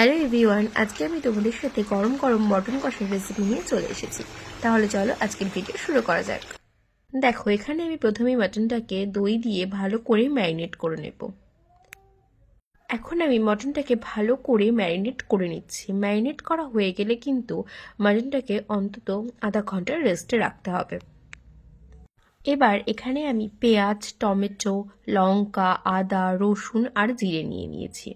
Hello everyone, আজকে আমি তোমাদের সাথে গরম গরম মটন কষার রেসিপি নিয়ে চলে এসেছি। তাহলে চলো আজকের ভিডিও শুরু করা যাক। দেখো, এখানে আমি প্রথমেই মটনটাকে দই দিয়ে ভালো করে ম্যারিনেট করে নেব। এখন আমি মটনটাকে ভালো করে ম্যারিনেট করে নিচ্ছি। ম্যারিনেট করা হয়ে গেলে কিন্তু মটনটাকে অন্তত আধা ঘন্টা রেস্টে রাখতে হবে। এবার এখানে আমি পেঁয়াজ, টমেটো, লঙ্কা, আদা, রসুন আর জিরে নিয়েছি।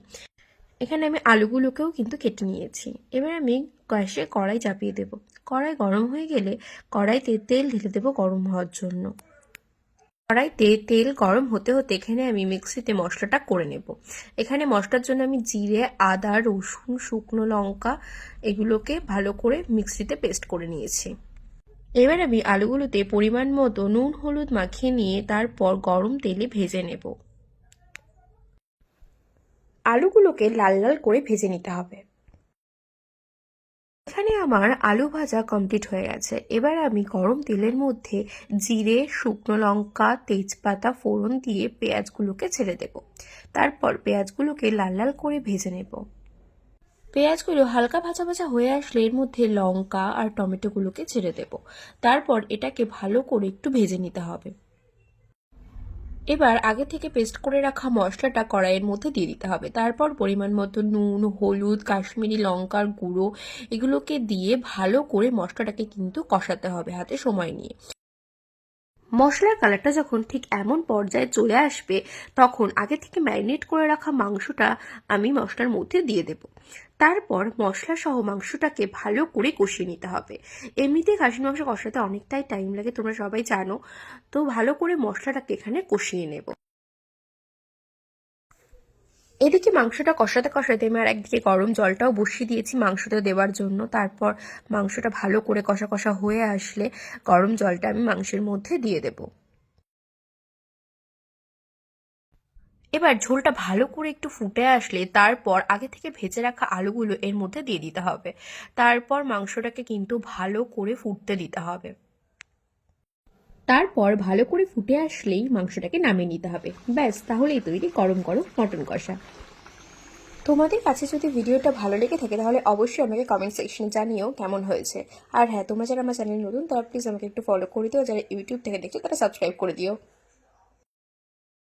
এখানে আমি আলুগুলোকেও কিন্তু কেটে নিয়েছি। এবার আমি গ্যাসে কড়াই চাপিয়ে দেব। কড়াই গরম হয়ে গেলে কড়াইতে তেল ঢেলে দেব গরম হওয়ার জন্য। কড়াইতে তেল গরম হতে হতে এখানে আমি মিক্সিতে মশলাটা করে নেব। এখানে মশলার জন্য আমি জিরে, আদা, রসুন, শুকনো লঙ্কা এগুলোকে ভালো করে মিক্সিতে পেস্ট করে নিয়েছি। এবার আমি আলুগুলোতে পরিমাণ মতো নুন হলুদ মাখিয়ে নিয়ে তারপর গরম তেলে ভেজে নেব। আলুগুলোকে লাল লাল করে ভেজে নিতে হবে। এখানে আমার আলু ভাজা কমপ্লিট হয়ে গেছে। এবার আমি গরম তেলের মধ্যে জিরে, শুকনো লঙ্কা, তেজপাতা ফোড়ন দিয়ে পেঁয়াজগুলোকে ছেড়ে দেব। তারপর পেঁয়াজগুলোকে লাল লাল করে ভেজে নেব। পেঁয়াজগুলো হালকা ভাজা ভাজা হয়ে আসলে এর মধ্যে লঙ্কা আর টমেটোগুলোকে ছেড়ে দেব। তারপর এটাকে ভালো করে একটু ভেজে নিতে হবে। এবার আগে থেকে পেস্ট করে রাখা মশলাটা কড়াইয়ের মধ্যে দিয়ে দিতে হবে। তারপর পরিমাণ মতো নুন, হলুদ, কাশ্মীরি লঙ্কার গুঁড়ো এগুলোকে দিয়ে ভালো করে মশলাটাকে কিন্তু কষাতে হবে হাতে সময় নিয়ে। মশলার কালারটা যখন ঠিক এমন পর্যায়ে চলে আসবে তখন আগে থেকে ম্যারিনেট করে রাখা মাংসটা আমি মশলার মধ্যে দিয়ে দেব। তারপর মশলা সহ মাংসটাকে ভালো করে কষিয়ে নিতে হবে। এমনিতেই খাসির মাংস কষাতে অনেকটাই টাইম লাগে, তোমরা সবাই জানো। তো ভালো করে মশলাটাকে এখানে কষিয়ে নেব। এদিকে মাংসটা কষাতে কষাতে আমি আর একদিকে গরম জলটাও বসিয়ে দিয়েছি মাংসটা দেওয়ার জন্য। তারপর মাংসটা ভালো করে কষা কষা হয়ে আসলে গরম জলটা আমি মাংসের মধ্যে দিয়ে দেব। এবার ঝোলটা ভালো করে একটু ফুটে আসলে তারপর আগে থেকে ভেজে রাখা আলুগুলো এর মধ্যে দিয়ে দিতে হবে। তারপর মাংসটাকে কিন্তু ভালো করে ফুটতে দিতে হবে। তারপর ভালো করে ফুটে আসলেই মাংসটাকে নামিয়ে নিতে হবে। ব্যাস, তাহলেই তৈরি গরম গরম মটন কষা। তোমাদের কাছে যদি ভিডিওটা ভালো লেগে থাকে তাহলে অবশ্যই আমাকে কমেন্ট সেকশনে জানিও কেমন হয়েছে। আর হ্যাঁ, তোমরা যারা আমার চ্যানেল নতুন তারা প্লিজ আমাকে একটু ফলো করে দিও, যারা ইউটিউব থেকে দেখছো তারা সাবস্ক্রাইব করে দিও।